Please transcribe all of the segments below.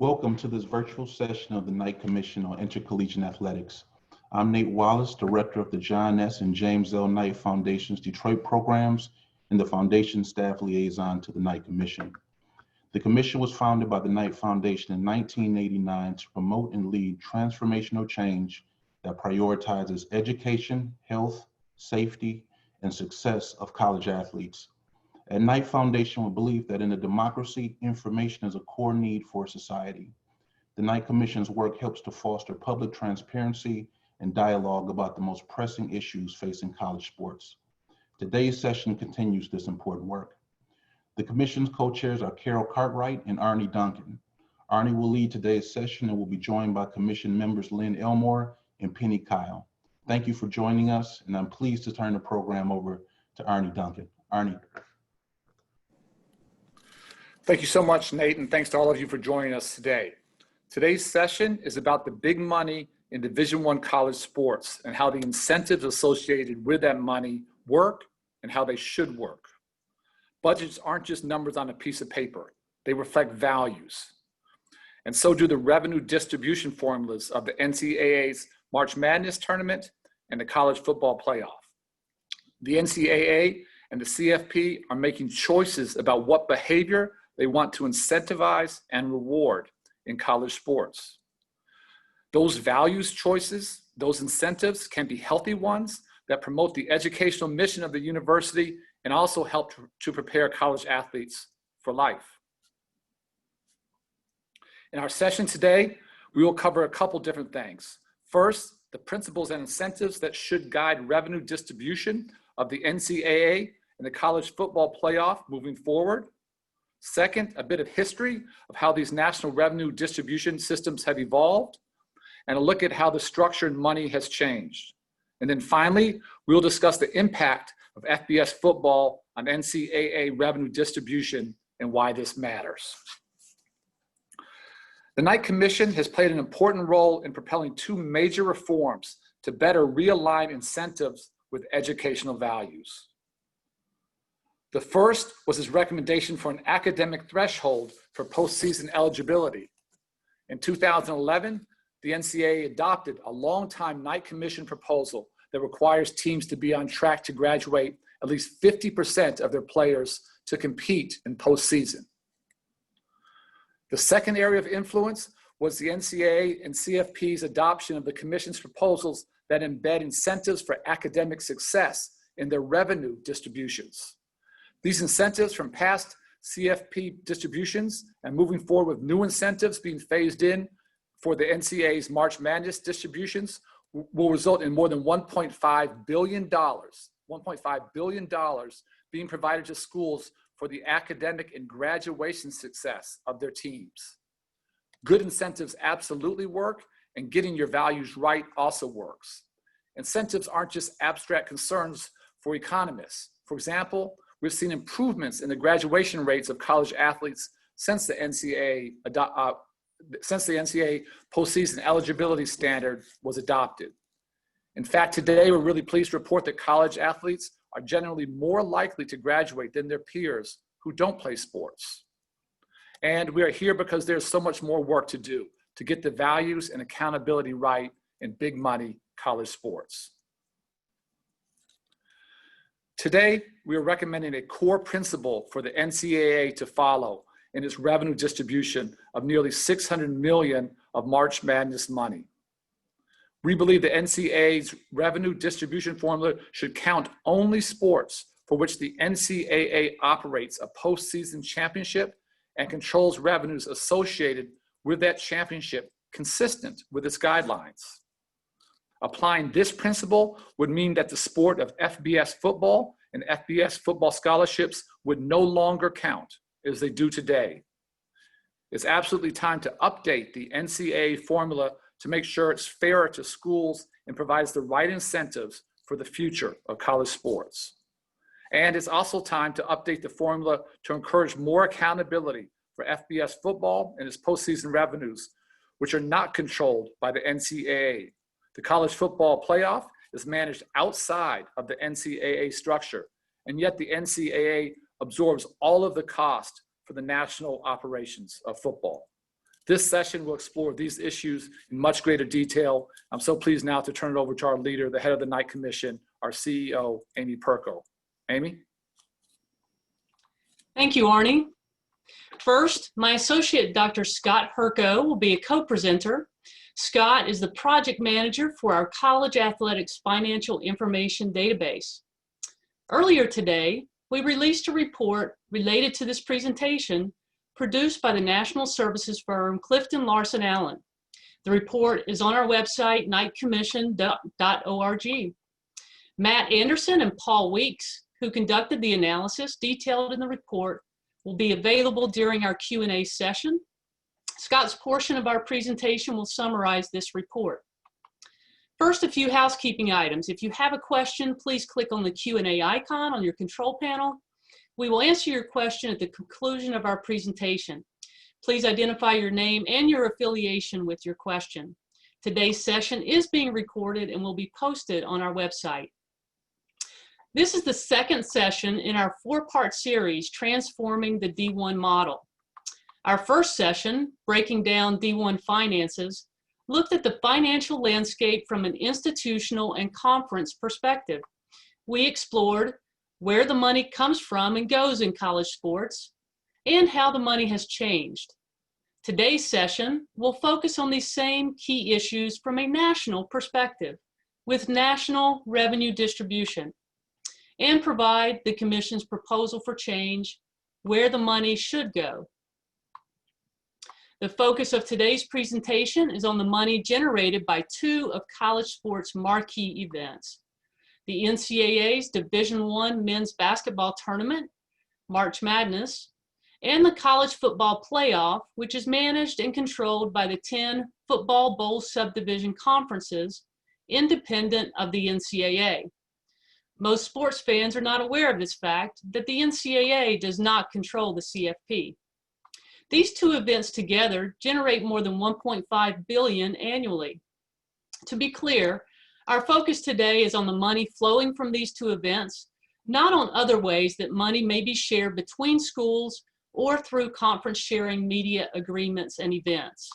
Welcome to this virtual session of the Knight Commission on Intercollegiate Athletics. I'm Nate Wallace, Director of the John S. and James L. Knight Foundation's Detroit programs and the Foundation Staff Liaison to the Knight Commission. The Commission was founded by the Knight Foundation in 1989 to promote and lead transformational change that prioritizes education, health, safety, and success of college athletes. At Knight Foundation, we believe that in a democracy, information is a core need for society. The Knight Commission's work helps to foster public transparency and dialogue about the most pressing issues facing college sports. Today's session continues this important work. The Commission's co-chairs are Carol Cartwright and Arne Duncan. Arne will lead today's session and will be joined by Commission members Len Elmore and Penelope Kyle. Thank you for joining us, and I'm pleased to turn the program over to Arne Duncan. Arne. Thank you so much, Nate, and thanks to all of you for joining us today. Today's session is about the big money in Division I college sports and how the incentives associated with that money work and how they should work. Budgets aren't just numbers on a piece of paper. They reflect values. And so do the revenue distribution formulas of the NCAA's March Madness tournament and the college football playoff. The NCAA and the CFP are making choices about what behavior they want to incentivize and reward in college sports. Those values choices, those incentives can be healthy ones that promote the educational mission of the university and also help to prepare college athletes for life. In our session today, we will cover a couple different things. First, the principles and incentives that should guide revenue distribution of the NCAA and the college football playoff moving forward. Second, a bit of history of how these national revenue distribution systems have evolved, and a look at how the structure and money has changed. And then finally, we'll discuss the impact of FBS football on NCAA revenue distribution and why this matters. The Knight Commission has played an important role in propelling two major reforms to better realign incentives with educational values. The first was his recommendation for an academic threshold for postseason eligibility. In 2011, the NCAA adopted a longtime Knight Commission proposal that requires teams to be on track to graduate at least 50% of their players to compete in postseason. The second area of influence was the NCAA and CFP's adoption of the Commission's proposals that embed incentives for academic success in their revenue distributions. These incentives from past CFP distributions and moving forward with new incentives being phased in for the NCAA's March Madness distributions will result in more than $1.5 billion being provided to schools for the academic and graduation success of their teams. Good incentives absolutely work, and getting your values right also works. Incentives aren't just abstract concerns for economists. For example, we've seen improvements in the graduation rates of college athletes since the NCAA postseason eligibility standard was adopted. In fact, today we're really pleased to report that college athletes are generally more likely to graduate than their peers who don't play sports. And we are here because there's so much more work to do to get the values and accountability right in big money college sports. Today, we are recommending a core principle for the NCAA to follow in its revenue distribution of nearly $600 million of March Madness money. We believe the NCAA's revenue distribution formula should count only sports for which the NCAA operates a postseason championship and controls revenues associated with that championship consistent with its guidelines. Applying this principle would mean that the sport of FBS football and FBS football scholarships would no longer count as they do today. It's absolutely time to update the NCAA formula to make sure it's fairer to schools and provides the right incentives for the future of college sports. And it's also time to update the formula to encourage more accountability for FBS football and its postseason revenues, which are not controlled by the NCAA. The college football playoff is managed outside of the NCAA structure, and yet the NCAA absorbs all of the cost for the national operations of football. This session will explore these issues in much greater detail. I'm so pleased now to turn it over to our leader, the head of the Knight Commission, our CEO, Amy Perko. Amy? Thank you, Arne. First, my associate, Dr. Scott Perko, will be a co-presenter. Scott is the project manager for our college athletics financial information database. Earlier today, we released a report related to this presentation produced by the national services firm Clifton Larson Allen. The report is on our website, knightcommission.org. Matt Anderson and Paul Weeks, who conducted the analysis detailed in the report, will be available during our Q&A session. Scott's portion of our presentation will summarize this report. First, a few housekeeping items. If you have a question, please click on the Q&A icon on your control panel. We will answer your question at the conclusion of our presentation. Please identify your name and your affiliation with your question. Today's session is being recorded and will be posted on our website. This is the second session in our four-part series, Transforming the D1 Model. Our first session, Breaking Down D1 Finances, looked at the financial landscape from an institutional and conference perspective. We explored where the money comes from and goes in college sports, and how the money has changed. Today's session will focus on these same key issues from a national perspective, with national revenue distribution, and provide the Commission's proposal for change, where the money should go. The focus of today's presentation is on the money generated by two of college sports' marquee events: the NCAA's Division I men's basketball tournament, March Madness, and the college football playoff, which is managed and controlled by the 10 football bowl subdivision conferences, independent of the NCAA. Most sports fans are not aware of this fact, that the NCAA does not control the CFP. These two events together generate more than $1.5 billion annually. To be clear, our focus today is on the money flowing from these two events, not on other ways that money may be shared between schools or through conference sharing media agreements and events.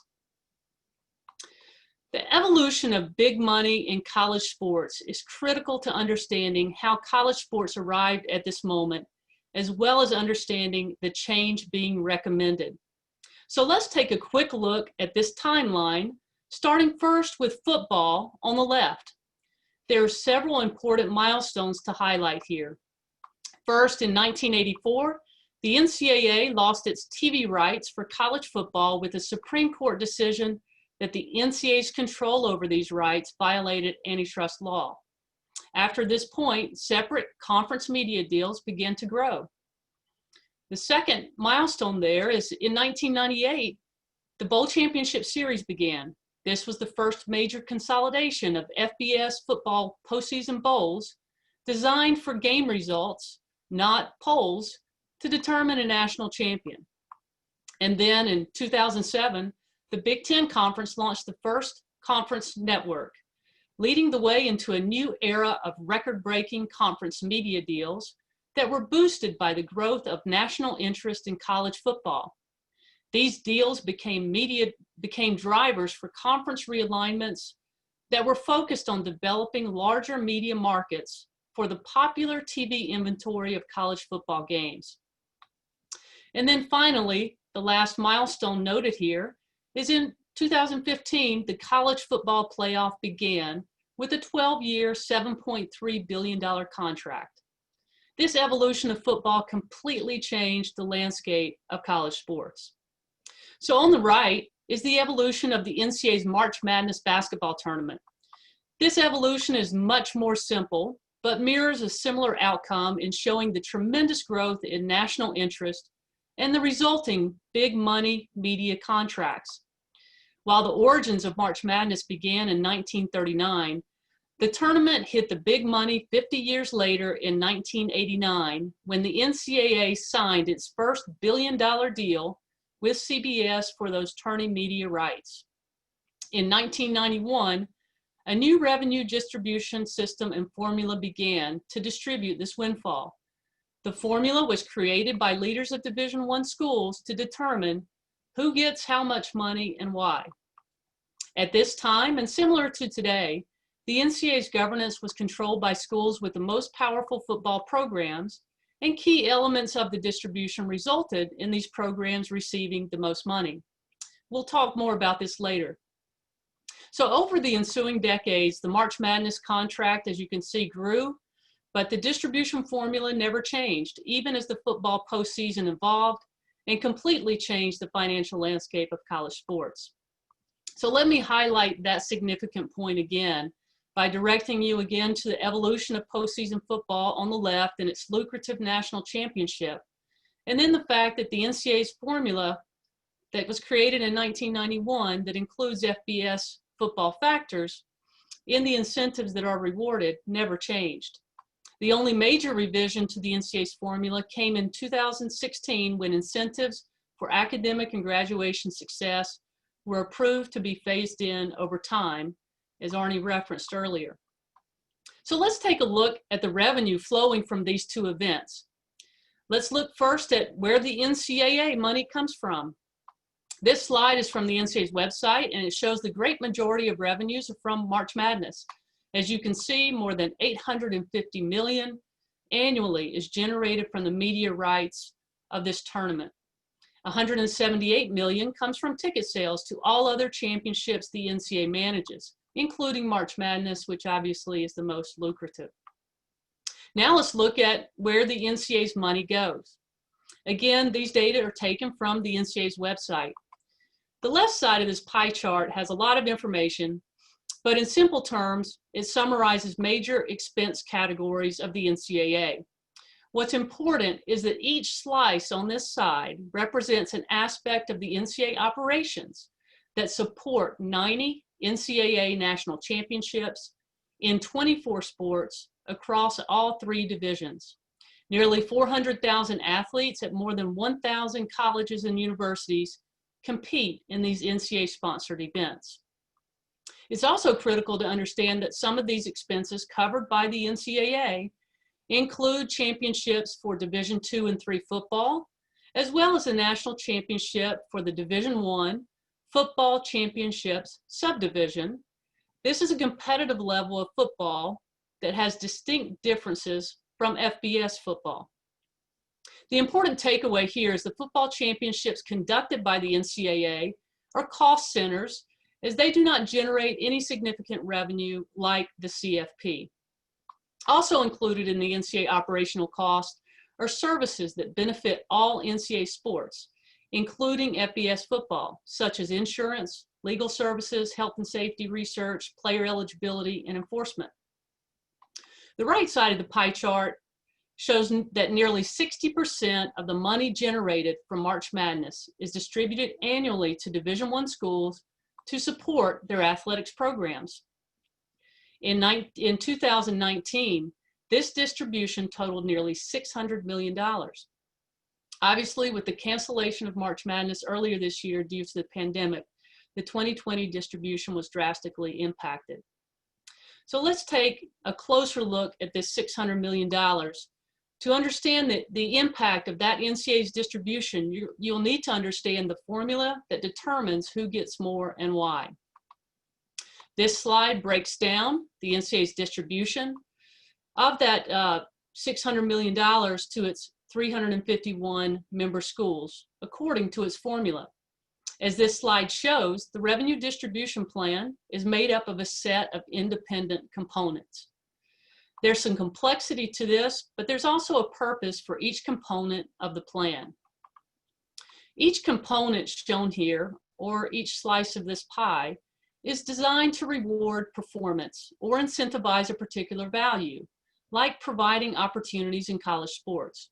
The evolution of big money in college sports is critical to understanding how college sports arrived at this moment, as well as understanding the change being recommended. So let's take a quick look at this timeline, starting first with football on the left. There are several important milestones to highlight here. First, in 1984, the NCAA lost its TV rights for college football with a Supreme Court decision that the NCAA's control over these rights violated antitrust law. After this point, separate conference media deals began to grow. The second milestone there is in 1998, the Bowl Championship Series began. This was the first major consolidation of FBS football postseason bowls designed for game results, not polls, to determine a national champion. And then in 2007, the Big Ten Conference launched the first conference network, leading the way into a new era of record-breaking conference media deals that were boosted by the growth of national interest in college football. These deals became drivers for conference realignments that were focused on developing larger media markets for the popular TV inventory of college football games. And then finally, the last milestone noted here is in 2015, the college football playoff began with a 12-year, $7.3 billion contract. This evolution of football completely changed the landscape of college sports. So on the right is the evolution of the NCAA's March Madness basketball tournament. This evolution is much more simple, but mirrors a similar outcome in showing the tremendous growth in national interest and the resulting big money media contracts. While the origins of March Madness began in 1939, the tournament hit the big money 50 years later in 1989, when the NCAA signed its first billion-dollar deal with CBS for those tourney media rights. In 1991, a new revenue distribution system and formula began to distribute this windfall. The formula was created by leaders of Division I schools to determine Who gets how much money and why? At this time, and similar to today, the NCAA's governance was controlled by schools with the most powerful football programs, and key elements of the distribution resulted in these programs receiving the most money. We'll talk more about this later. So over the ensuing decades, the March Madness contract, as you can see, grew, but the distribution formula never changed, even as the football postseason evolved and completely changed the financial landscape of college sports. So let me highlight that significant point again by directing you again to the evolution of postseason football on the left and its lucrative national championship, and then the fact that the NCAA's formula that was created in 1991 that includes FBS football factors in the incentives that are rewarded never changed. The only major revision to the NCAA's formula came in 2016 when incentives for academic and graduation success were approved to be phased in over time, as Arne referenced earlier. So let's take a look at the revenue flowing from these two events. Let's look first at where the NCAA money comes from. This slide is from the NCAA's website, and it shows the great majority of revenues are from March Madness. As you can see, more than $850 million annually is generated from the media rights of this tournament. $178 million comes from ticket sales to all other championships the NCAA manages, including March Madness, which obviously is the most lucrative. Now let's look at where the NCAA's money goes. Again, these data are taken from the NCAA's website. The left side of this pie chart has a lot of information, but in simple terms, it summarizes major expense categories of the NCAA. What's important is that each slice on this side represents an aspect of the NCAA operations that support 90 NCAA national championships in 24 sports across all 3 divisions. Nearly 400,000 athletes at more than 1,000 colleges and universities compete in these NCAA-sponsored events. It's also critical to understand that some of these expenses covered by the NCAA include championships for Division II and III football, as well as a national championship for the Division I football championships subdivision. This is a competitive level of football that has distinct differences from FBS football. The important takeaway here is the football championships conducted by the NCAA are cost centers, as they do not generate any significant revenue like the CFP. Also included in the NCAA operational cost are services that benefit all NCAA sports, including FBS football, such as insurance, legal services, health and safety research, player eligibility, and enforcement. The right side of the pie chart shows that nearly 60% of the money generated from March Madness is distributed annually to Division I schools to support their athletics programs. In 2019, this distribution totaled nearly $600 million. Obviously, with the cancellation of March Madness earlier this year due to the pandemic, the 2020 distribution was drastically impacted. So let's take a closer look at this $600 million. To understand the impact of that NCAA's distribution, you'll need to understand the formula that determines who gets more and why. This slide breaks down the NCAA's distribution of that $600 million to its 351 member schools, according to its formula. As this slide shows, the revenue distribution plan is made up of a set of independent components. There's some complexity to this, but there's also a purpose for each component of the plan. Each component shown here, or each slice of this pie, is designed to reward performance or incentivize a particular value, like providing opportunities in college sports.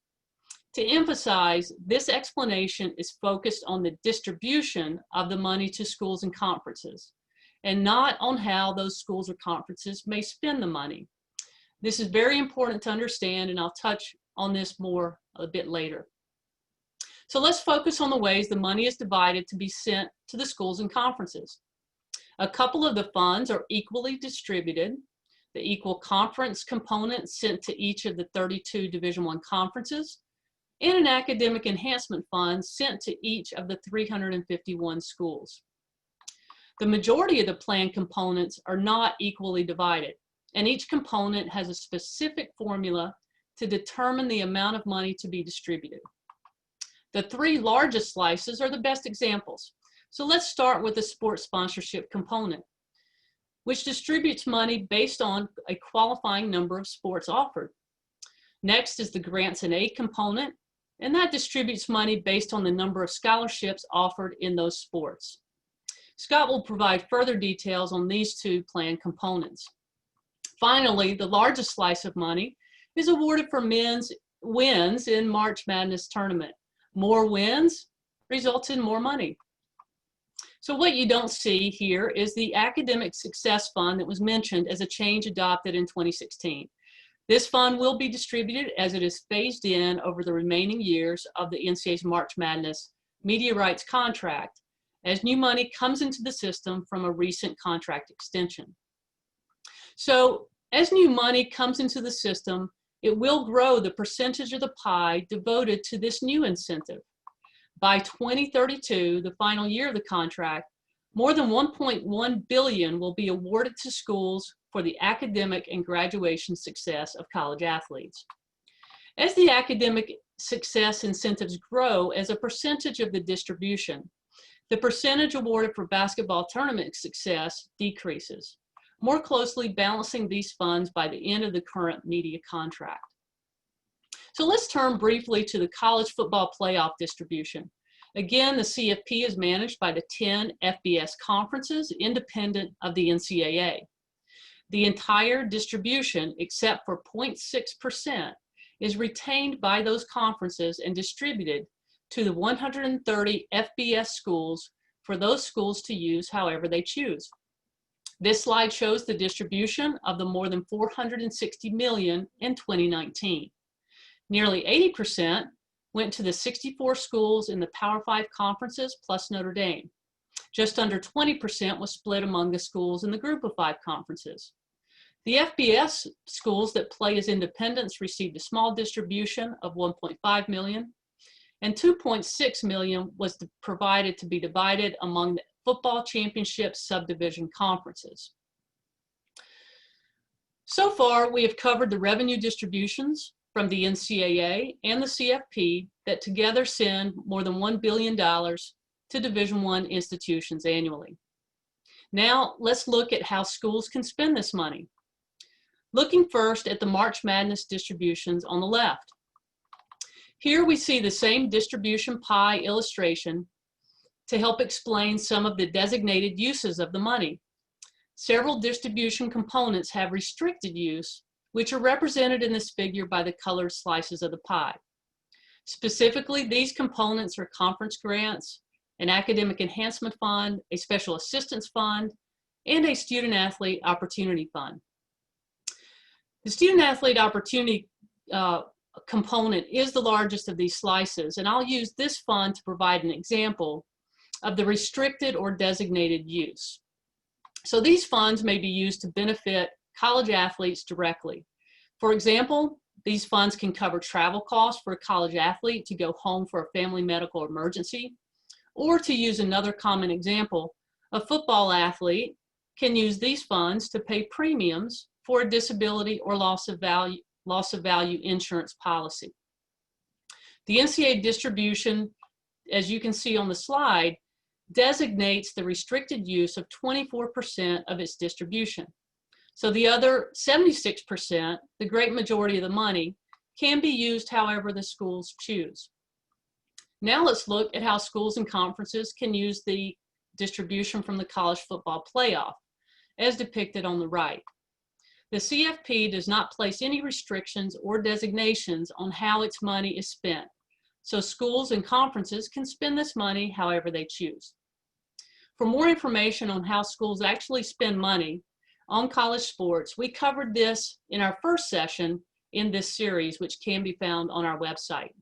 To emphasize, this explanation is focused on the distribution of the money to schools and conferences, and not on how those schools or conferences may spend the money. This is very important to understand, and I'll touch on this more a bit later. So let's focus on the ways the money is divided to be sent to the schools and conferences. A couple of the funds are equally distributed. The equal conference component sent to each of the 32 Division I conferences, and an academic enhancement fund sent to each of the 351 schools. The majority of the plan components are not equally divided, and each component has a specific formula to determine the amount of money to be distributed. The three largest slices are the best examples. So let's start with the sports sponsorship component, which distributes money based on a qualifying number of sports offered. Next is the grants and aid component, and that distributes money based on the number of scholarships offered in those sports. Scott will provide further details on these two plan components. Finally, the largest slice of money is awarded for men's wins in March Madness tournament. More wins results in more money. So what you don't see here is the Academic Success Fund that was mentioned as a change adopted in 2016. This fund will be distributed as it is phased in over the remaining years of the NCAA's March Madness media rights contract as new money comes into the system from a recent contract extension. So as new money comes into the system, it will grow the percentage of the pie devoted to this new incentive. By 2032, the final year of the contract, more than $1.1 billion will be awarded to schools for the academic and graduation success of college athletes. As the academic success incentives grow as a percentage of the distribution, the percentage awarded for basketball tournament success decreases, more closely balancing these funds by the end of the current media contract. So let's turn briefly to the college football playoff distribution. Again, the CFP is managed by the 10 FBS conferences independent of the NCAA. The entire distribution, except for 0.6%, is retained by those conferences and distributed to the 130 FBS schools for those schools to use however they choose. This slide shows the distribution of the more than $460 million in 2019. Nearly 80% went to the 64 schools in the Power 5 conferences plus Notre Dame. Just under 20% was split among the schools in the Group of 5 conferences. The FBS schools that play as independents received a small distribution of $1.5 million, and $2.6 million was provided to be divided among the football championship subdivision conferences. So far, we have covered the revenue distributions from the NCAA and the CFP that together send more than $1 billion to Division I institutions annually. Now, let's look at how schools can spend this money. Looking first at the March Madness distributions on the left. Here we see the same distribution pie illustration to help explain some of the designated uses of the money. Several distribution components have restricted use, which are represented in this figure by the colored slices of the pie. Specifically, these components are conference grants, an academic enhancement fund, a special assistance fund, and a student athlete opportunity fund. The student athlete opportunity component is the largest of these slices, and I'll use this fund to provide an example of the restricted or designated use. So these funds may be used to benefit college athletes directly. For example, these funds can cover travel costs for a college athlete to go home for a family medical emergency, or to use another common example, a football athlete can use these funds to pay premiums for a disability or loss of value insurance policy. The NCAA distribution, as you can see on the slide, designates the restricted use of 24% of its distribution. So the other 76%, the great majority of the money, can be used however the schools choose. Now let's look at how schools and conferences can use the distribution from the college football playoff, as depicted on the right. The CFP does not place any restrictions or designations on how its money is spent, so schools and conferences can spend this money however they choose. For more information on how schools actually spend money on college sports, we covered this in our first session in this series, which can be found on our website.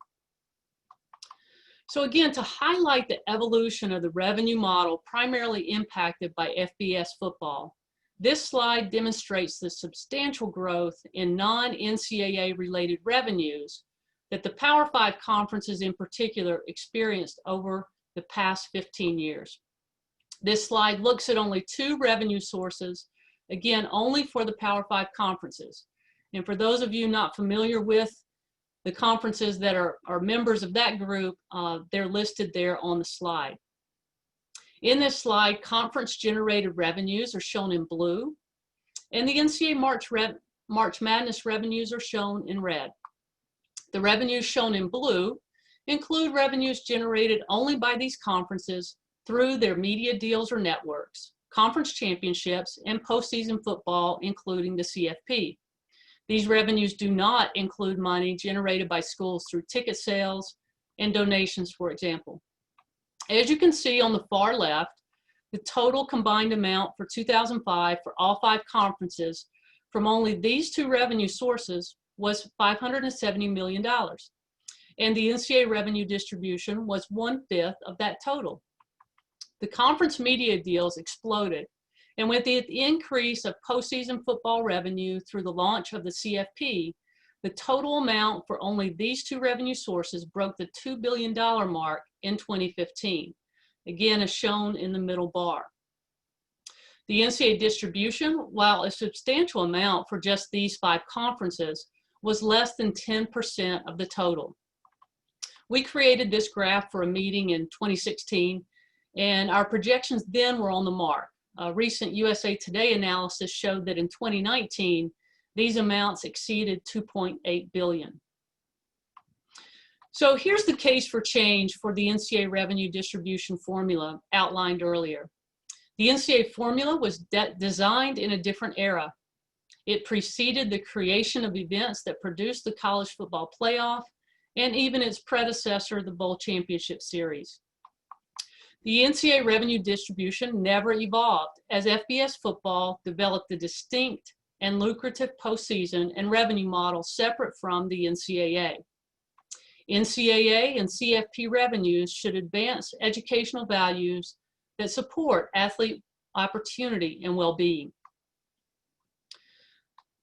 So again, to highlight the evolution of the revenue model primarily impacted by FBS football, this slide demonstrates the substantial growth in non-NCAA related revenues that the Power 5 conferences in particular experienced over the past 15 years. This slide looks at only 2 revenue sources, again, only for the Power 5 conferences. And for those of you not familiar with the conferences that are members of that group, they're listed there on the slide. In this slide, conference-generated revenues are shown in blue, and the NCAA March Madness revenues are shown in red. The revenues shown in blue include revenues generated only by these conferences through their media deals or networks, conference championships, and postseason football, including the CFP. These revenues do not include money generated by schools through ticket sales and donations, for example. As you can see on the far left, the total combined amount for 2005 for all 5 conferences from only these 2 revenue sources was $570 million. And the NCAA revenue distribution was 1/5 of that total. The conference media deals exploded, and with the increase of postseason football revenue through the launch of the CFP, the total amount for only these 2 revenue sources broke the $2 billion mark in 2015, again as shown in the middle bar. The NCAA distribution, while a substantial amount for just these 5 conferences, was less than 10% of the total. We created this graph for a meeting in 2016, and our projections then were on the mark. A recent USA Today analysis showed that in 2019, these amounts exceeded $2.8 billion. So here's the case for change for the NCAA revenue distribution formula outlined earlier. The NCAA formula was designed in a different era. It preceded the creation of events that produced the college football playoff and even its predecessor, the Bowl Championship Series. The NCAA revenue distribution never evolved as FBS football developed a distinct and lucrative postseason and revenue model separate from the NCAA. NCAA and CFP revenues should advance educational values that support athlete opportunity and well-being.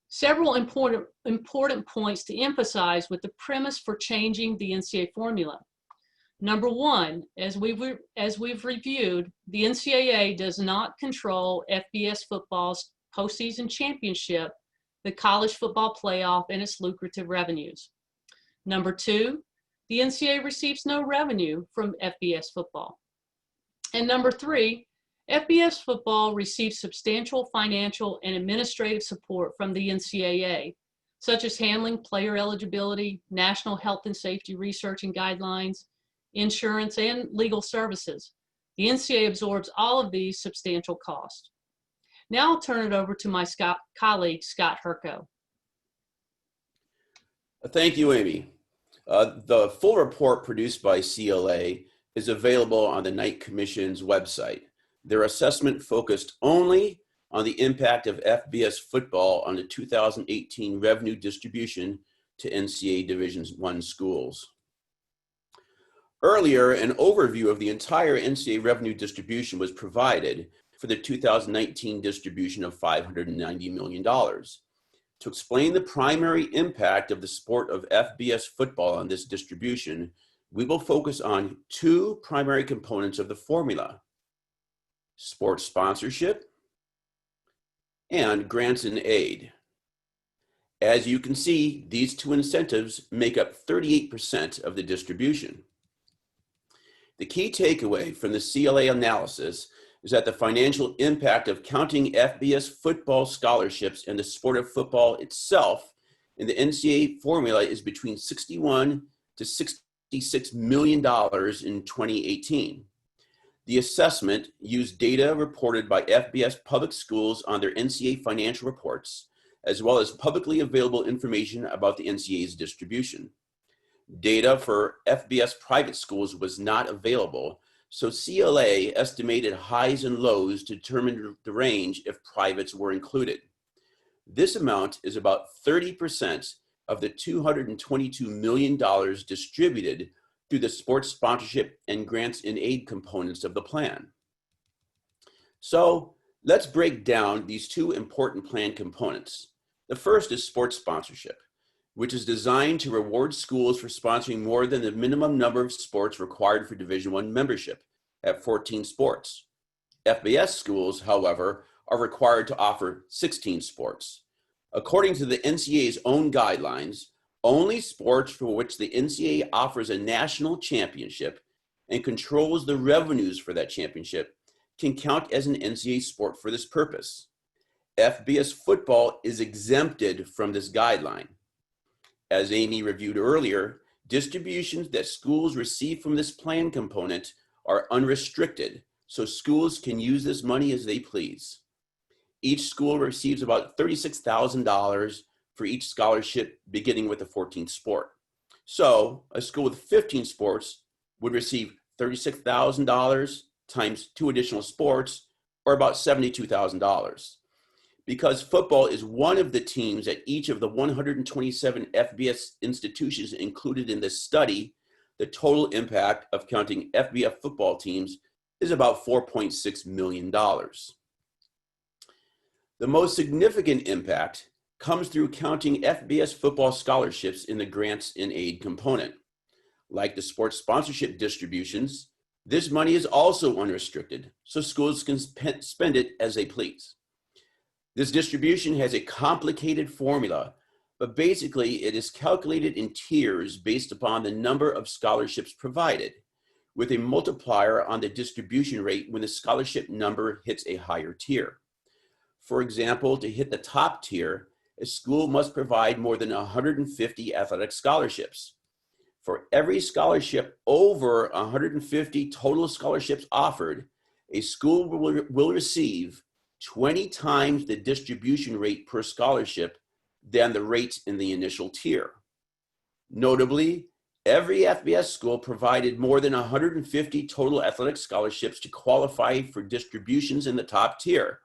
Several important points to emphasize with the premise for changing the NCAA formula. Number 1, as we've reviewed, the NCAA does not control FBS football's postseason championship, the college football playoff, and its lucrative revenues. Number 2, the NCAA receives no revenue from FBS football. And number 3, FBS football receives substantial financial and administrative support from the NCAA, such as handling player eligibility, national health and safety research and guidelines, insurance, and legal services. The NCAA absorbs all of these substantial costs. Now I'll turn it over to my colleague, Scott Herco. Thank you, Amy. The full report produced by CLA is available on the Knight Commission's website. Their assessment focused only on the impact of FBS football on the 2018 revenue distribution to NCAA Division I schools. Earlier, an overview of the entire NCAA revenue distribution was provided for the 2019 distribution of $590 million. To explain the primary impact of the sport of FBS football on this distribution, we will focus on 2 primary components of the formula: sports sponsorship and grants and aid. As you can see, these 2 incentives make up 38% of the distribution. The key takeaway from the CLA analysis is that the financial impact of counting FBS football scholarships and the sport of football itself in the NCAA formula is between $61 to $66 million in 2018. The assessment used data reported by FBS public schools on their NCAA financial reports, as well as publicly available information about the NCAA's distribution. Data for FBS private schools was not available, so CLA estimated highs and lows to determine the range if privates were included. This amount is about 30% of the $222 million distributed through the sports sponsorship and grants and aid components of the plan. So let's break down these 2 important plan components. The first is sports sponsorship. which is designed to reward schools for sponsoring more than the minimum number of sports required for Division I membership at 14 sports. FBS schools, however, are required to offer 16 sports. According to the NCAA's own guidelines, only sports for which the NCAA offers a national championship and controls the revenues for that championship can count as an NCAA sport for this purpose. FBS football is exempted from this guideline. As Amy reviewed earlier, distributions that schools receive from this plan component are unrestricted, so schools can use this money as they please. Each school receives about $36,000 for each scholarship beginning with the 14th sport. So a school with 15 sports would receive $36,000 times 2 additional sports, or about $72,000. Because football is one of the teams at each of the 127 FBS institutions included in this study, the total impact of counting FBS football teams is about $4.6 million. The most significant impact comes through counting FBS football scholarships in the grants and aid component. Like the sports sponsorship distributions, this money is also unrestricted, so schools can spend it as they please. This distribution has a complicated formula, but basically it is calculated in tiers based upon the number of scholarships provided, with a multiplier on the distribution rate when the scholarship number hits a higher tier. For example, to hit the top tier, a school must provide more than 150 athletic scholarships. For every scholarship over 150 total scholarships offered, a school will receive 20 times the distribution rate per scholarship than the rates in the initial tier. Notably, every FBS school provided more than 150 total athletic scholarships to qualify for distributions in the top tier,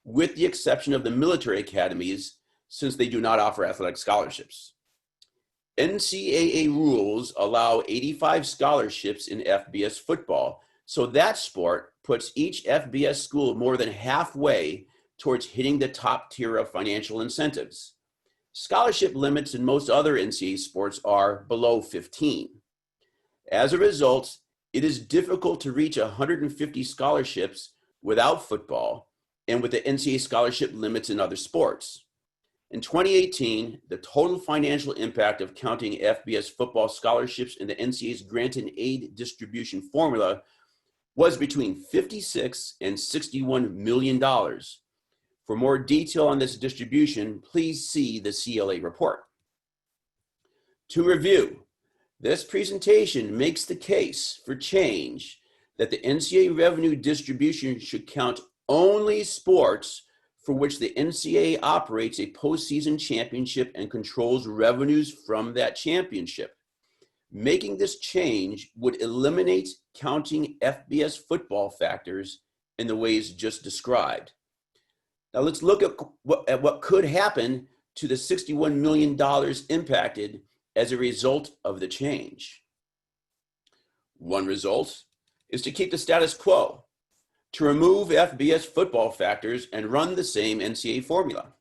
with the exception of the military academies, since they do not offer athletic scholarships. NCAA rules allow 85 scholarships in FBS football, so that sport puts each FBS school more than halfway towards hitting the top tier of financial incentives. Scholarship limits in most other NCAA sports are below 15. As a result, it is difficult to reach 150 scholarships without football and with the NCAA scholarship limits in other sports. In 2018, the total financial impact of counting FBS football scholarships in the NCAA's grant and aid distribution formula was between $56 and $61 million. For more detail on this distribution, please see the CLA report. To review, this presentation makes the case for change that the NCAA revenue distribution should count only sports for which the NCAA operates a postseason championship and controls revenues from that championship. Making this change would eliminate counting FBS football factors in the ways just described. Now let's look at what could happen to the $61 million impacted as a result of the change. One result is to keep the status quo, to remove FBS football factors and run the same NCAA formula.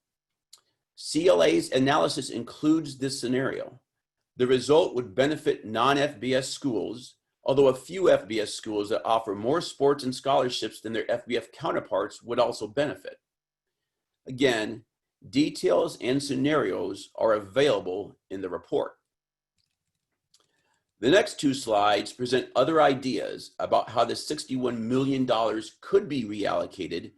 CLA's analysis includes this scenario. The result would benefit non-FBS schools, although a few FBS schools that offer more sports and scholarships than their FBS counterparts would also benefit. Again, details and scenarios are available in the report. The next two slides present other ideas about how the $61 million could be reallocated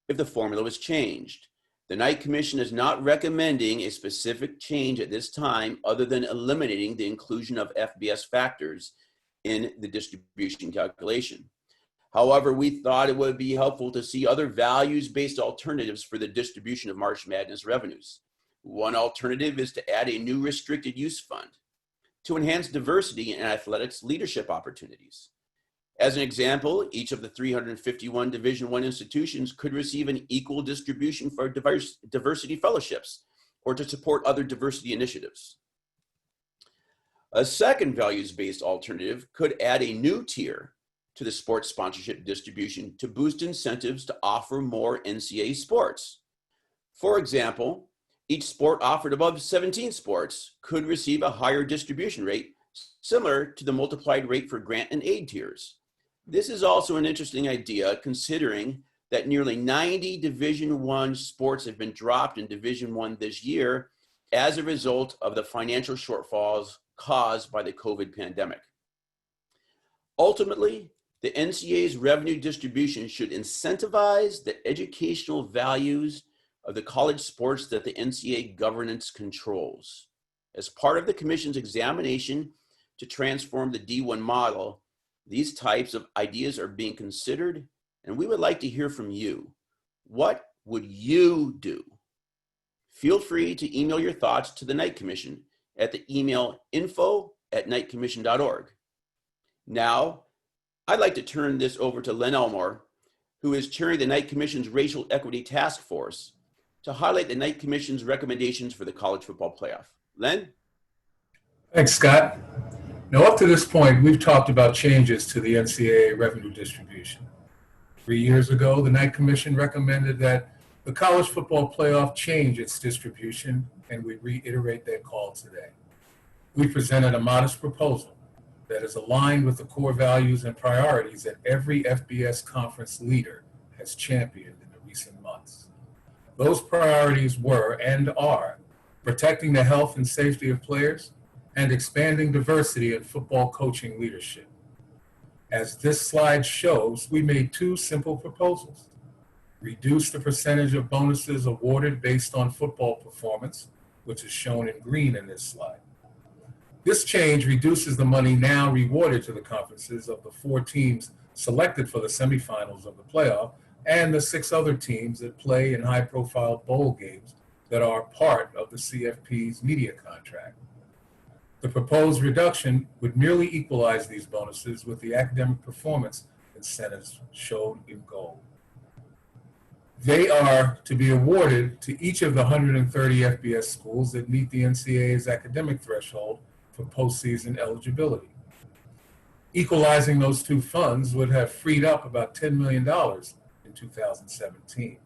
if the formula was changed. The Knight Commission is not recommending a specific change at this time other than eliminating the inclusion of FBS factors in the distribution calculation. However, we thought it would be helpful to see other values-based alternatives for the distribution of March Madness revenues. One alternative is to add a new restricted use fund to enhance diversity in athletics leadership opportunities. As an example, each of the 351 Division I institutions could receive an equal distribution for diversity fellowships or to support other diversity initiatives. A second values-based alternative could add a new tier to the sports sponsorship distribution to boost incentives to offer more NCAA sports. For example, Each sport offered above 17 sports could receive a higher distribution rate, similar to the multiplied rate for grant and aid tiers. This is also an interesting idea, considering that nearly 90 Division I sports have been dropped in Division I this year as a result of the financial shortfalls caused by the COVID pandemic. Ultimately, the NCAA's revenue distribution should incentivize the educational values of the college sports that the NCAA governance controls. As part of the Commission's examination to transform the D1 model, these types of ideas are being considered, and we would like to hear from you. What would you do? Feel free to email your thoughts to the Knight Commission at the email info@knightcommission.org. Now, I'd like to turn this over to Len Elmore, who is chairing the Knight Commission's Racial Equity Task Force, to highlight the Knight Commission's recommendations for the college football playoff. Len? Thanks, Scott. Now, up to this point, we've talked about changes to the NCAA revenue distribution. 3 years ago, the Knight Commission recommended that the college football playoff change its distribution, and we reiterate that call today. We presented a modest proposal that is aligned with the core values and priorities that every FBS conference leader has championed in the recent months. Those priorities were and are protecting the health and safety of players and expanding diversity in football coaching leadership. As this slide shows, we made two simple proposals. Reduce the percentage of bonuses awarded based on football performance, which is shown in green in this slide. This change reduces the money now rewarded to the conferences of the 4 teams selected for the semifinals of the playoff and the 6 other teams that play in high-profile bowl games that are part of the CFP's media contract. The proposed reduction would merely equalize these bonuses with the academic performance incentives shown in gold. They are to be awarded to each of the 130 FBS schools that meet the NCAA's academic threshold for postseason eligibility. Equalizing those two funds would have freed up about $10 million in 2017,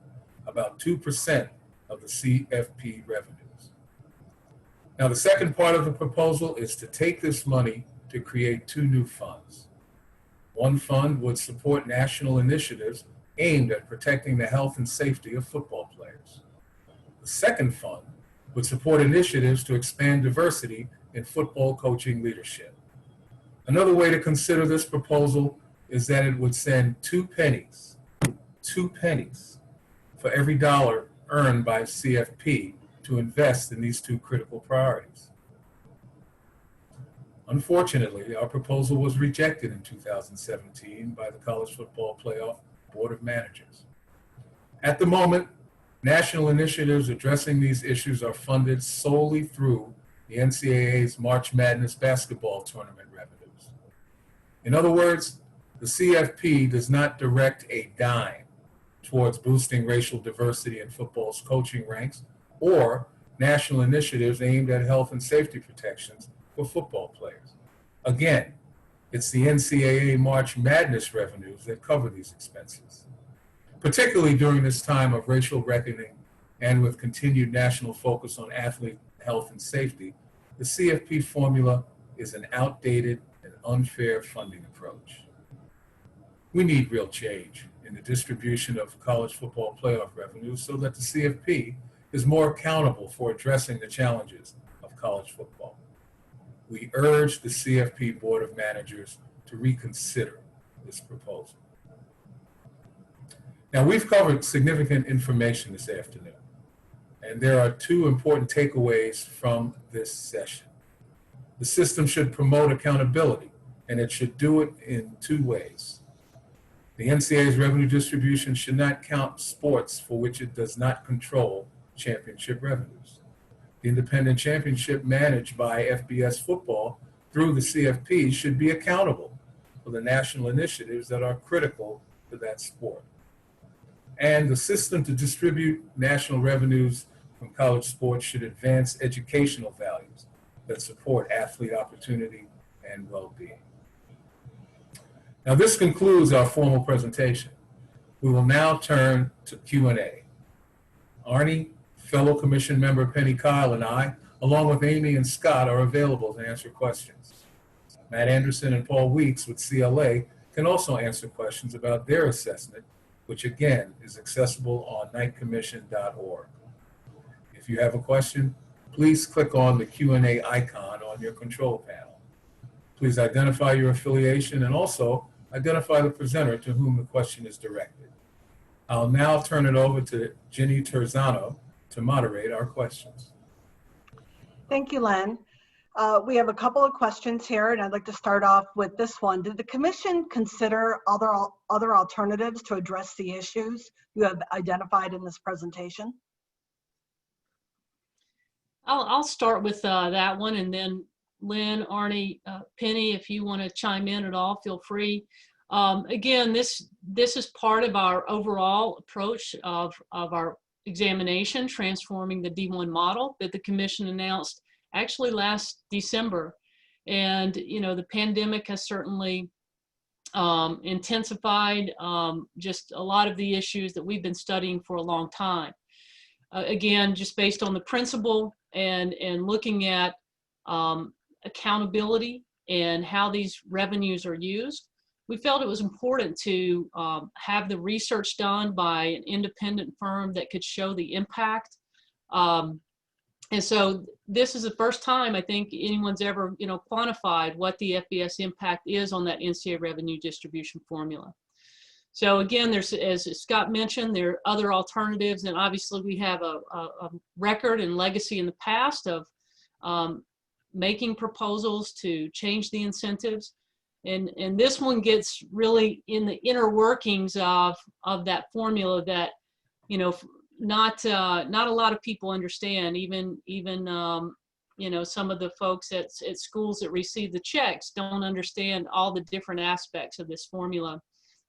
about 2% of the CFP revenues. Now, the second part of the proposal is to take this money to create 2 new funds. One fund would support national initiatives aimed at protecting the health and safety of football players. The second fund would support initiatives to expand diversity in football coaching leadership. Another way to consider this proposal is that it would send 2 pennies for every dollar earned by CFP to invest in these 2 critical priorities. Unfortunately, our proposal was rejected in 2017 by the College Football Playoff Board of Managers. At the moment, national initiatives addressing these issues are funded solely through the NCAA's March Madness basketball tournament revenues. In other words, the CFP does not direct a dime towards boosting racial diversity in football's coaching ranks or national initiatives aimed at health and safety protections for football players. Again, it's the NCAA March Madness revenues that cover these expenses. Particularly during this time of racial reckoning and with continued national focus on athlete health and safety, the CFP formula is an outdated and unfair funding approach. We need real change in the distribution of college football playoff revenues so that the CFP is more accountable for addressing the challenges of college football. We urge the CFP Board of Managers to reconsider this proposal. Now, we've covered significant information this afternoon, and there are 2 important takeaways from this session. The system should promote accountability, and it should do it in 2 ways. The NCAA's revenue distribution should not count sports for which it does not control championship revenues. The independent championship managed by FBS football through the CFP should be accountable for the national initiatives that are critical to that sport. And the system to distribute national revenues from college sports should advance educational values that support athlete opportunity and well-being. Now, this concludes our formal presentation. We will now turn to Q&A. Arne, Fellow Commission member Penny Kyle and I, along with Amy and Scott, are available to answer questions. Matt Anderson and Paul Weeks with CLA can also answer questions about their assessment, which again is accessible on knightcommission.org. If you have a question, please click on the Q&A icon on your control panel. Please identify your affiliation and also identify the presenter to whom the question is directed. I'll now turn it over to Ginny Terzano to moderate our questions. Thank you, Len. We have a couple of questions here, and I'd like to start off with this one. Did the Commission consider other alternatives to address the issues you have identified in this presentation? I'll start with that one, and then Len, Arne, Penny, if you want to chime in at all, feel free. Again, this is part of our overall approach of our examination, transforming the D1 model that the Commission announced actually last December. And, you know, the pandemic has certainly intensified just a lot of the issues that we've been studying for a long time. Again, just based on the principle and looking at accountability and how these revenues are used, we felt it was important to have the research done by an independent firm that could show the impact. And so this is the first time I think anyone's ever, you know, quantified what the FBS impact is on that NCAA revenue distribution formula. So again, there's, as Scott mentioned, there are other alternatives, and obviously we have a record and legacy in the past of making proposals to change the incentives. And this one gets really in the inner workings of that formula that, you know, not a lot of people understand. Even you know, some of the folks at schools that receive the checks don't understand all the different aspects of this formula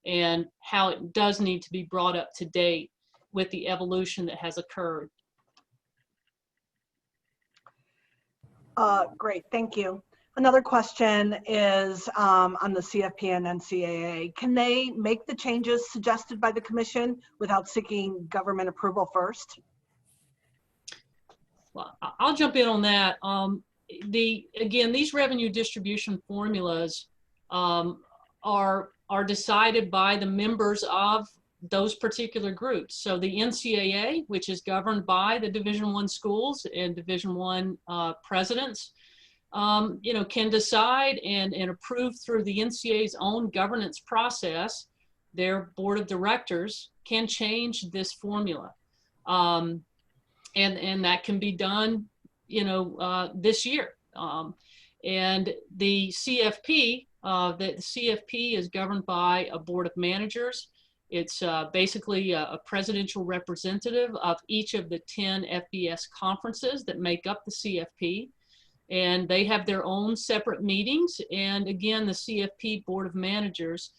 and how it does need to be brought up to date with the evolution that has occurred. Great, thank you. Another question is on the CFP and NCAA. Can they make the changes suggested by the Commission without seeking government approval first? Well, I'll jump in on that. Again, these revenue distribution formulas are decided by the members of those particular groups. So the NCAA, which is governed by the Division I schools and Division I presidents, you know, can decide and approve through the NCAA's own governance process. Their board of directors can change this formula. And that can be done, you know, this year. And the CFP, the CFP is governed by a board of managers. It's basically a presidential representative of each of the 10 FBS conferences that make up the CFP. And they have their own separate meetings. And again, the CFP Board of Managers,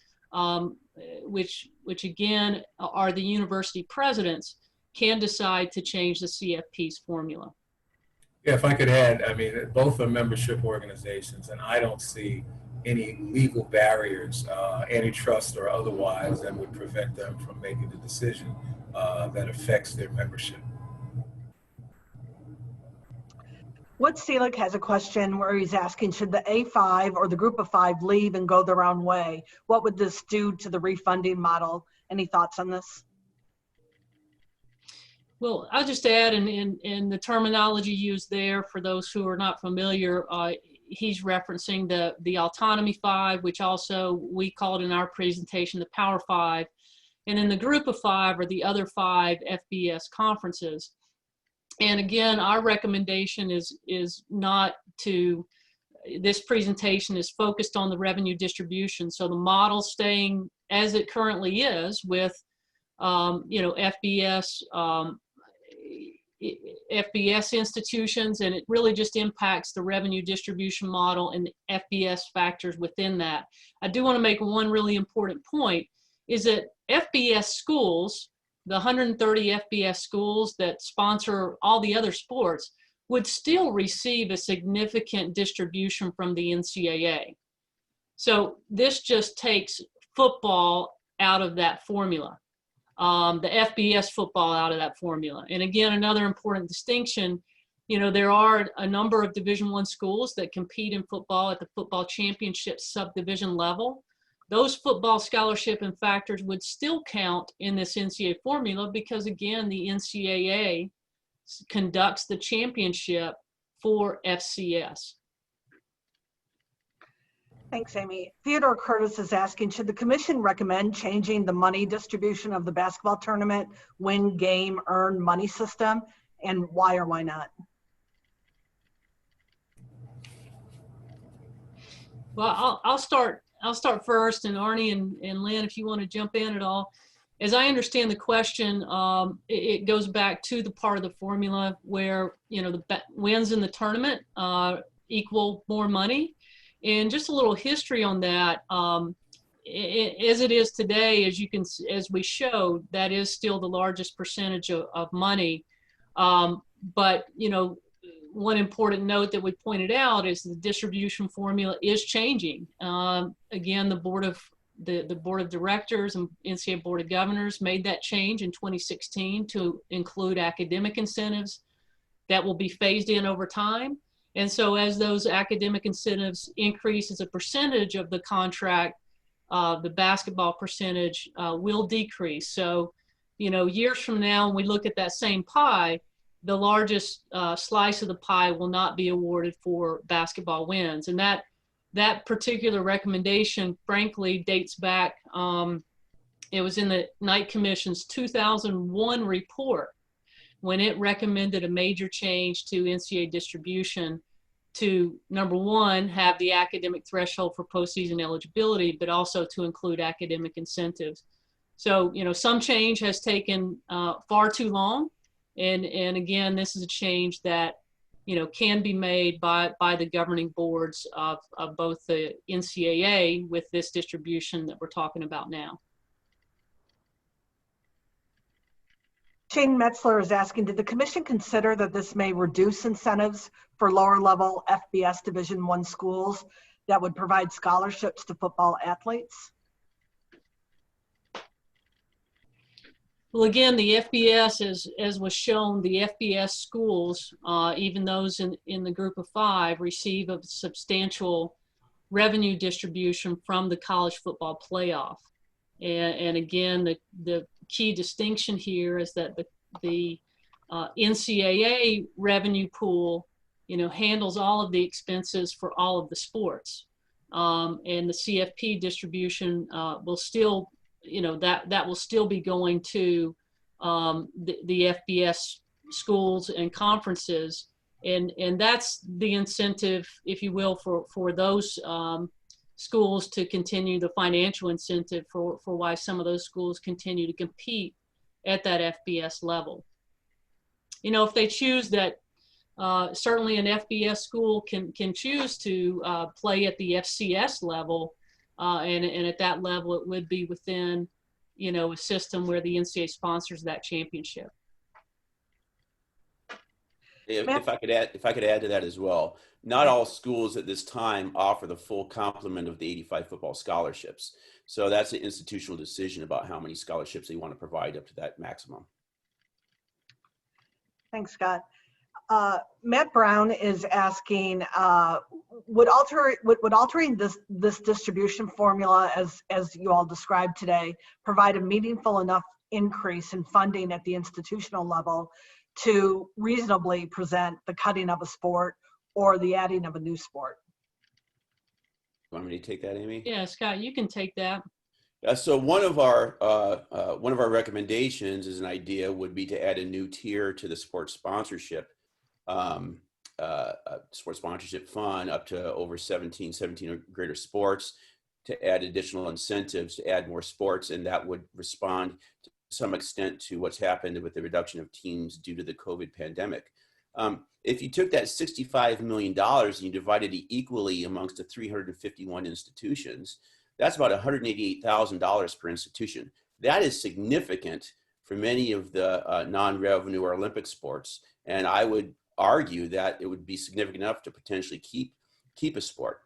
which again are the university presidents, can decide to change the CFP's formula. Yeah, if I could add, I mean, both are membership organizations, and I don't see any legal barriers, antitrust or otherwise, that would prevent them from making the decision that affects their membership. What Selig has a question where he's asking, should the A5 or the group of 5 leave and go their own way? What would this do to the refunding model? Any thoughts on this? Well, I'll just add in the terminology used there for those who are not familiar, he's referencing the autonomy 5, which also we called in our presentation the Power 5. And then the group of 5 are the other 5 FBS conferences. And again, our recommendation is not to, this presentation is focused on the revenue distribution. So the model staying as it currently is with, you know, FBS institutions, and it really just impacts the revenue distribution model and the FBS factors within that. I do want to make one really important point, is that FBS schools, the 130 FBS schools that sponsor all the other sports, would still receive a significant distribution from the NCAA. So this just takes football out of that formula. the FBS football out of that formula. And again, another important distinction, you know, there are a number of Division I schools that compete in football at the football championship subdivision level. Those football scholarship and factors would still count in this NCAA formula because, again, the NCAA conducts the championship for FCS. Thanks, Amy. Theodore Curtis is asking, should the commission recommend changing the money distribution of the basketball tournament win, game, earn money system, and why or why not? Well, I'll start first, and Arne and Len, if you want to jump in at all. As I understand the question, it goes back to the part of the formula where, you know, the wins in the tournament equal more money. And just a little history on that, as it is today, as we showed, that is still the largest percentage of money. But, you know, one important note that we pointed out is the distribution formula is changing. Again, the board of directors and NCAA board of governors made that change in 2016 to include academic incentives that will be phased in over time. And so as those academic incentives increase as a percentage of the contract, the basketball percentage will decrease. So, you know, years from now, when we look at that same pie, the largest slice of the pie will not be awarded for basketball wins. And that particular recommendation, frankly, dates back, it was in the Knight Commission's 2001 report when it recommended a major change to NCAA distribution to, number one, have the academic threshold for postseason eligibility, but also to include academic incentives. So, you know, some change has taken far too long. And again, this is a change that, you know, can be made by the governing boards of both the NCAA with this distribution that we're talking about now. Shane Metzler is asking, did the commission consider that this may reduce incentives for lower level FBS Division I schools that would provide scholarships to football athletes? Well, again, the FBS, as was shown, the FBS schools, even those in the group of 5, receive a substantial revenue distribution from the college football playoff. And again, the key distinction here is that the NCAA revenue pool, you know, handles all of the expenses for all of the sports. And the CFP distribution will still, you know, that will still be going to the FBS schools and conferences. And that's the incentive, if you will, for those schools to continue, the financial incentive for why some of those schools continue to compete at that FBS level. You know, if they choose that, certainly an FBS school can choose to play at the FCS level, and at that level it would be within, you know, a system where the NCAA sponsors that championship. If I could add to that as well, not all schools at this time offer the full complement of the 85 football scholarships. So that's an institutional decision about how many scholarships they want to provide up to that maximum. Thanks, Scott. Matt Brown is asking, would altering this distribution formula, as you all described today, provide a meaningful enough increase in funding at the institutional level to reasonably present the cutting of a sport or the adding of a new sport? Want me to take that, Amy? Yeah, Scott, you can take that. So one of our recommendations as an idea would be to add a new tier to the sports sponsorship sports sponsorship fund up to over 17 or greater sports, to add additional incentives to add more sports, and that would respond to some extent to what's happened with the reduction of teams due to the COVID pandemic. If you took that $65 million and you divided it equally amongst the 351 institutions, that's about $188,000 per institution. That is significant for many of the non-revenue or Olympic sports, and I would argue that it would be significant enough to potentially keep a sport.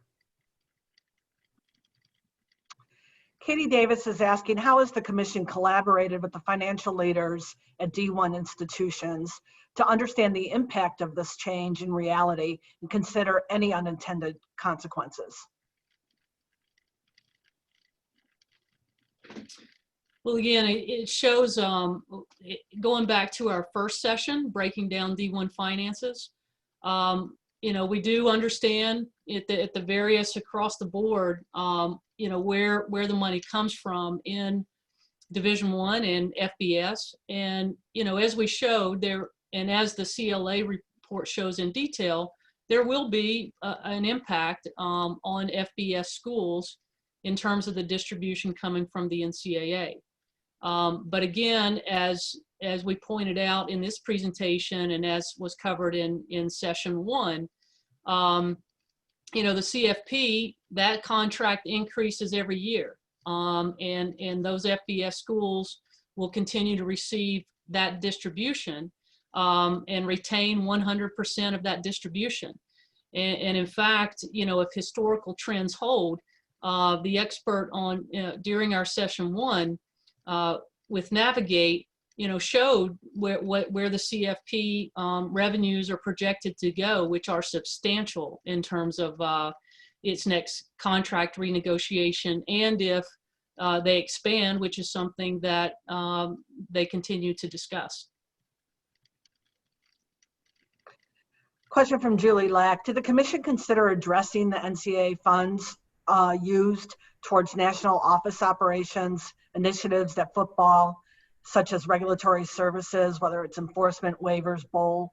Katie Davis is asking, how has the commission collaborated with the financial leaders at D1 institutions to understand the impact of this change in reality and consider any unintended consequences? Well, again, it shows, going back to our first session, breaking down D1 finances, you know, we do understand at the various across the board, you know, where the money comes from in Division I and FBS. And, you know, as we showed there, and as the CLA report shows in detail, there will be an impact on FBS schools in terms of the distribution coming from the NCAA. But again, as we pointed out in this presentation and as was covered in session 1, you know, the CFP, that contract increases every year. And those FBS schools will continue to receive that distribution and retain 100% of that distribution. And in fact, you know, if historical trends hold, the expert on during our session 1 with Navigate, you know, showed where the CFP revenues are projected to go, which are substantial in terms of its next contract renegotiation, and if they expand, which is something that they continue to discuss. Question from Julie Lack. Did the commission consider addressing the NCAA funds used towards national office operations, initiatives that football, such as regulatory services, whether it's enforcement, waivers, bowl,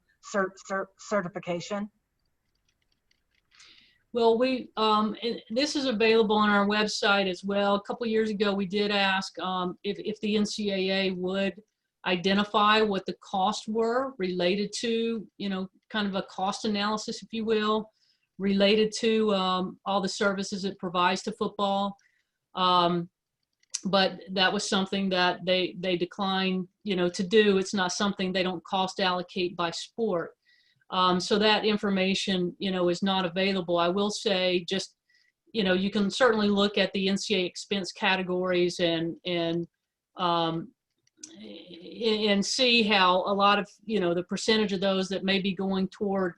certification? Well, this is available on our website as well. A couple years ago, we did ask if the NCAA would identify what the costs were related to, you know, kind of a cost analysis, if you will, related to all the services it provides to football. But that was something that they declined, you know, to do. It's not something they don't cost allocate by sport. So that information, you know, is not available. I will say just, you know, you can certainly look at the NCAA expense categories and see how a lot of, you know, the percentage of those that may be going toward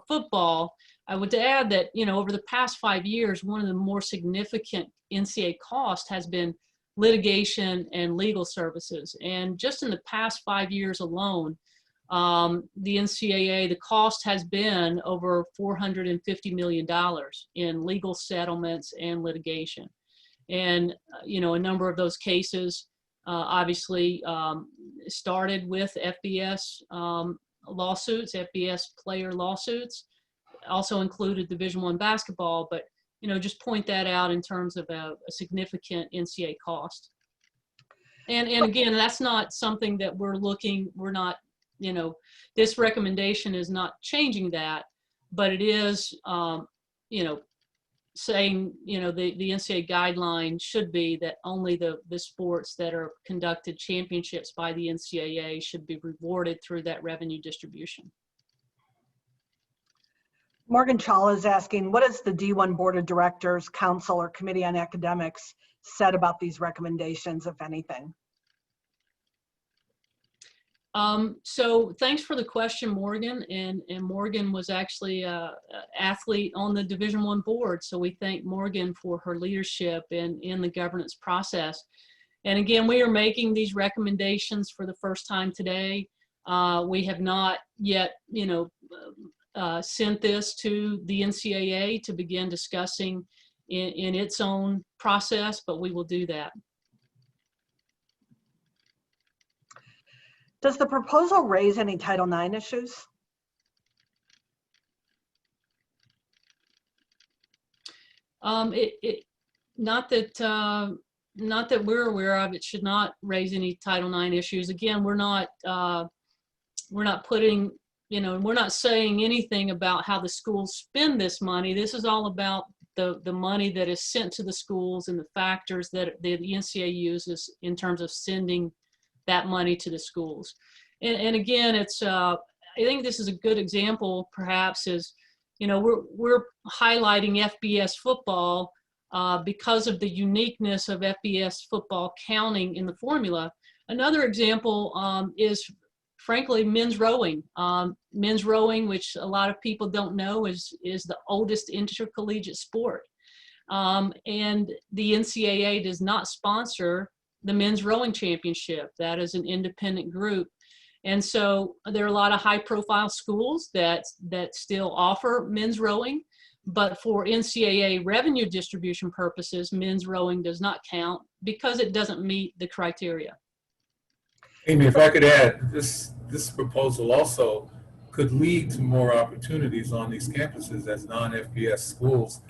football. I would add that, you know, over the past 5 years, one of the more significant NCAA costs has been litigation and legal services. And just in the past 5 years alone, the NCAA, the cost has been over $450 million in legal settlements and litigation. And, you know, a number of those cases obviously started with FBS lawsuits, FBS player lawsuits, also included Division I basketball, but, you know, just point that out in terms of a significant NCAA cost. And again, that's not something that we're not, you know, this recommendation is not changing that, but it is, you know, saying, you know, the NCAA guideline should be that only the sports that are conducted championships by the NCAA should be rewarded through that revenue distribution. Morgan Chawla is asking, what has the D1 Board of Directors, Council, or Committee on Academics said about these recommendations, if anything? So thanks for the question, Morgan. And Morgan was actually an athlete on the Division I board. So we thank Morgan for her leadership in the governance process. And again, we are making these recommendations for the first time today. We have not yet, you know, sent this to the NCAA to begin discussing in its own process, but we will do that. Does the proposal raise any Title IX issues? Not that we're aware of. It should not raise any Title IX issues. Again, we're not putting, you know, we're not saying anything about how the schools spend this money. This is all about the money that is sent to the schools and the factors that the NCAA uses in terms of sending that money to the schools. And again, it's I think this is a good example, perhaps, is, you know, we're highlighting FBS football, because of the uniqueness of FBS football counting in the formula. Another example is, frankly, men's rowing. Men's rowing, which a lot of people don't know, is the oldest intercollegiate sport. And the NCAA does not sponsor the men's rowing championship. That is an independent group. And so there are a lot of high-profile schools that still offer men's rowing, but for NCAA revenue distribution purposes, men's rowing does not count because it doesn't meet the criteria. Amy, if I could add, this proposal also could lead to more opportunities on these campuses as non-FBS schools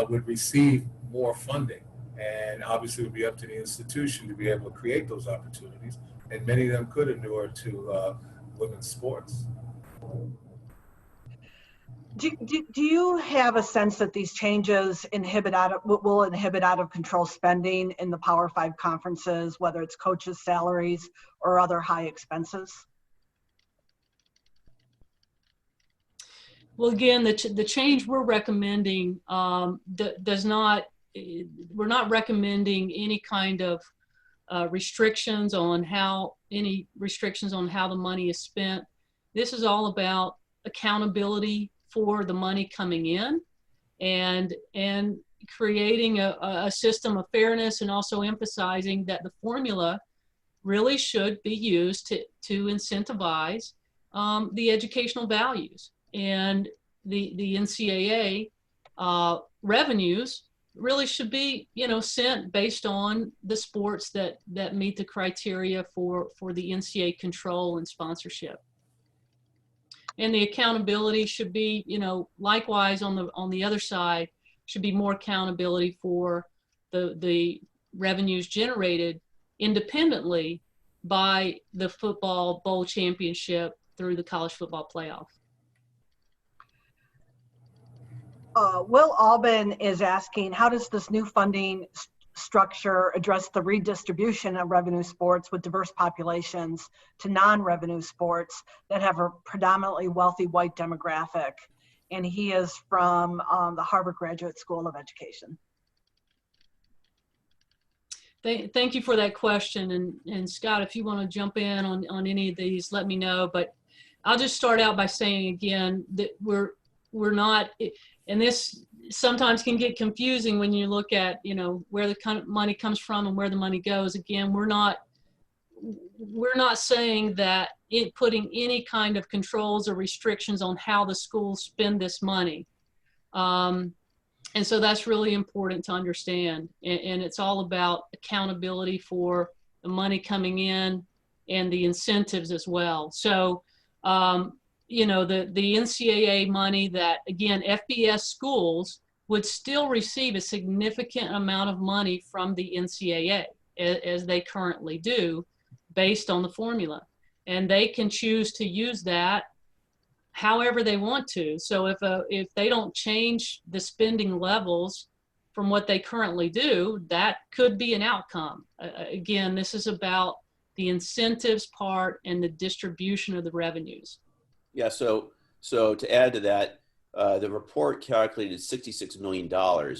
would receive more funding. And obviously it would be up to the institution to be able to create those opportunities. And many of them could inure to women's sports. Do you have a sense that these changes will inhibit out of control spending in the Power 5 conferences, whether it's coaches' salaries or other high expenses? Well, again, the change we're recommending we're not recommending any kind of restrictions on how the money is spent. This is all about accountability for the money coming in and creating a system of fairness, and also emphasizing that the formula really should be used to incentivize the educational values. And the NCAA revenues really should be, sent based on the sports that meet the criteria for the NCAA control and sponsorship. And the accountability should be, likewise on the other side, should be more accountability for the revenues generated independently by the football bowl championship through the college football playoff. Will Albin is asking, how does this new funding structure address the redistribution of revenue sports with diverse populations to non-revenue sports that have a predominantly wealthy white demographic? And he is from the Harvard Graduate School of Education. Thank you for that question. And Scott, if you want to jump in on any of these, let me know. But I'll just start out by saying again that we're not, and this sometimes can get confusing when you look at, where the kind of money comes from and where the money goes. Again, we're not saying that putting any kind of controls or restrictions on how the schools spend this money. And so that's really important to understand. And it's all about accountability for the money coming in and the incentives as well. So, the NCAA money that, again, FBS schools would still receive a significant amount of money from the NCAA, as they currently do, based on the formula. And they can choose to use that however they want to. So if they don't change the spending levels from what they currently do, that could be an outcome. Again, this is about the incentives part and the distribution of the revenues. Yeah, so to add to that, the report calculated $66 million,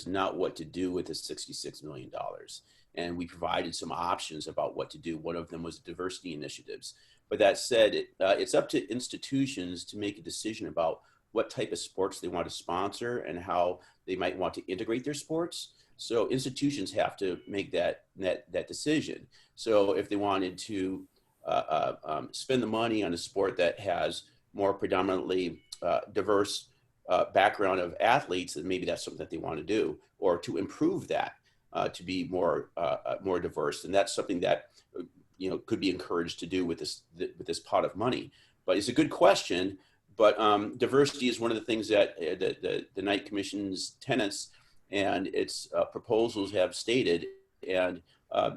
not what to do with the $66 million. And we provided some options about what to do. One of them was diversity initiatives. But that said, it's up to institutions to make a decision about what type of sports they want to sponsor and how they might want to integrate their sports. So institutions have to make that decision. So if they wanted to spend the money on a sport that has more predominantly diverse background of athletes, then maybe that's something that they want to do, or to improve that to be more diverse. And that's something that could be encouraged to do with this pot of money. But it's a good question. But diversity is one of the things that the Knight Commission's tenets and its proposals have stated. And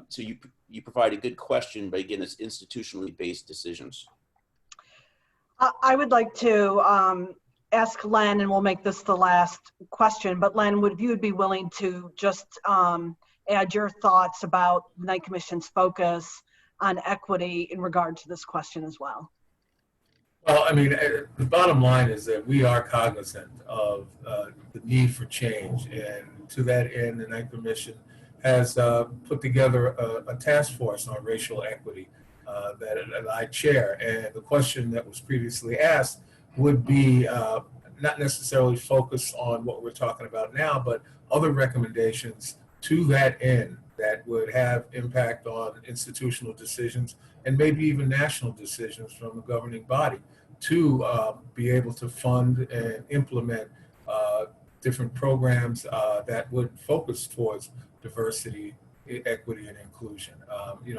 so you provide a good question, but again, it's institutionally based decisions. I would like to ask Len, and we'll make this the last question, but Len, if you would be willing to just add your thoughts about the Knight Commission's focus on equity in regard to this question as well. Well, I mean, the bottom line is that we are cognizant of the need for change, and to that end, the Knight Commission has put together a task force on racial equity that I chair. And the question that was previously asked would be not necessarily focused on what we're talking about now, but other recommendations to that end that would have impact on institutional decisions and maybe even national decisions from the governing body to be able to fund and implement different programs that would focus towards diversity, equity, and inclusion.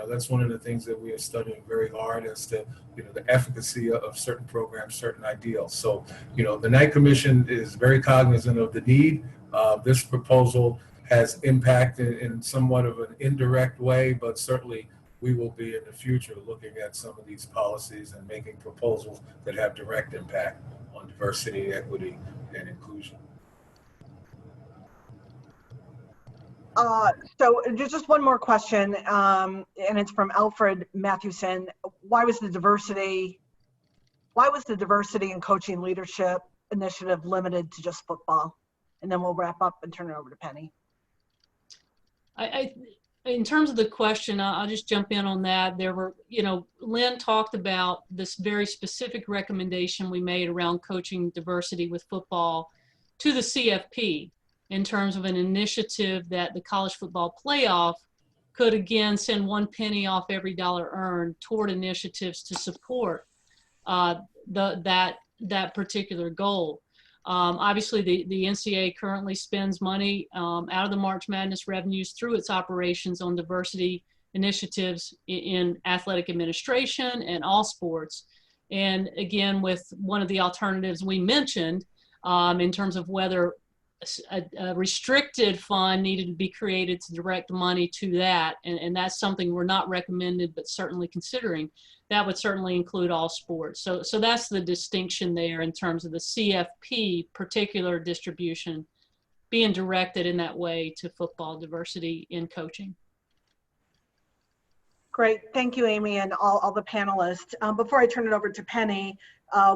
That's one of the things that we are studying very hard as to, the efficacy of certain programs, certain ideals. So, the Knight Commission is very cognizant of the need. This proposal has impact in somewhat of an indirect way, but certainly we will be in the future looking at some of these policies and making proposals that have direct impact on diversity, equity, and inclusion. So just one more question, and it's from Alfred Mathewson. Why was the diversity and coaching leadership initiative limited to just football? And then we'll wrap up and turn it over to Penny. In terms of the question, I'll just jump in on that. There were, Len talked about this very specific recommendation we made around coaching diversity with football to the CFP in terms of an initiative that the college football playoff could again send 1 penny off every dollar earned toward initiatives to support that particular goal. Obviously, the NCAA currently spends money out of the March Madness revenues through its operations on diversity initiatives in athletic administration and all sports. And again, with one of the alternatives we mentioned in terms of whether a restricted fund needed to be created to direct money to that, and that's something we're not recommended, but certainly considering. That would certainly include all sports. So that's the distinction there in terms of the CFP particular distribution being directed in that way to football diversity in coaching. Great, thank you, Amy, and all the panelists. Before I turn it over to Penny,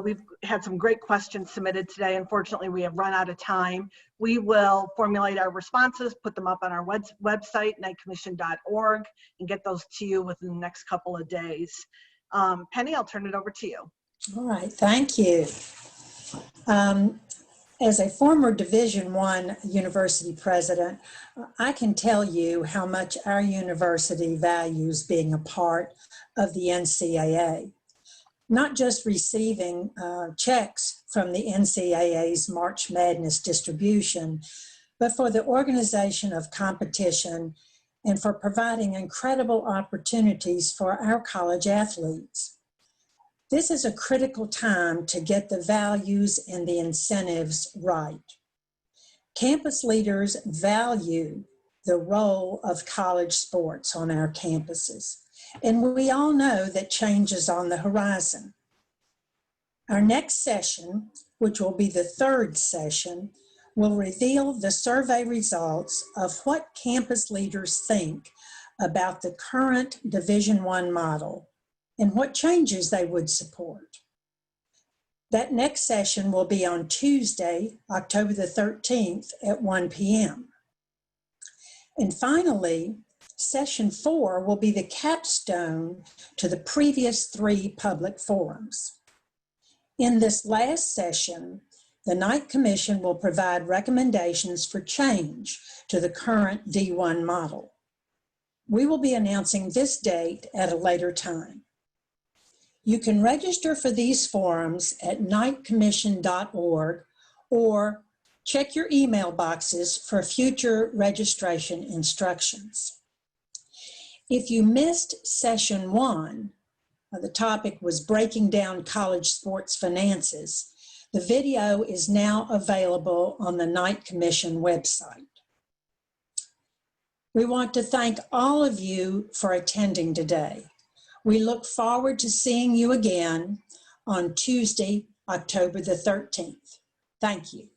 we've had some great questions submitted today. Unfortunately, we have run out of time. We will formulate our responses, put them up on our website, knightcommission.org, and get those to you within the next couple of days. Penny, I'll turn it over to you. All right, thank you. As a former Division I university president, I can tell you how much our university values being a part of the NCAA. Not just receiving checks from the NCAA's March Madness distribution, but for the organization of competition and for providing incredible opportunities for our college athletes. This is a critical time to get the values and the incentives right. Campus leaders value the role of college sports on our campuses, and we all know that change is on the horizon. Our next session, which will be the third session, will reveal the survey results of what campus leaders think about the current Division I model and what changes they would support. That next session will be on Tuesday, October the 13th at 1 p.m. And finally, session 4 will be the capstone to the previous 3 public forums. In this last session, the Knight Commission will provide recommendations for change to the current D1 model. We will be announcing this date at a later time. You can register for these forums at knightcommission.org or check your email boxes for future registration instructions. If you missed session 1, the topic was breaking down college sports finances. The video is now available on the Knight Commission website. We want to thank all of you for attending today. We look forward to seeing you again on Tuesday, October the 13th. Thank you.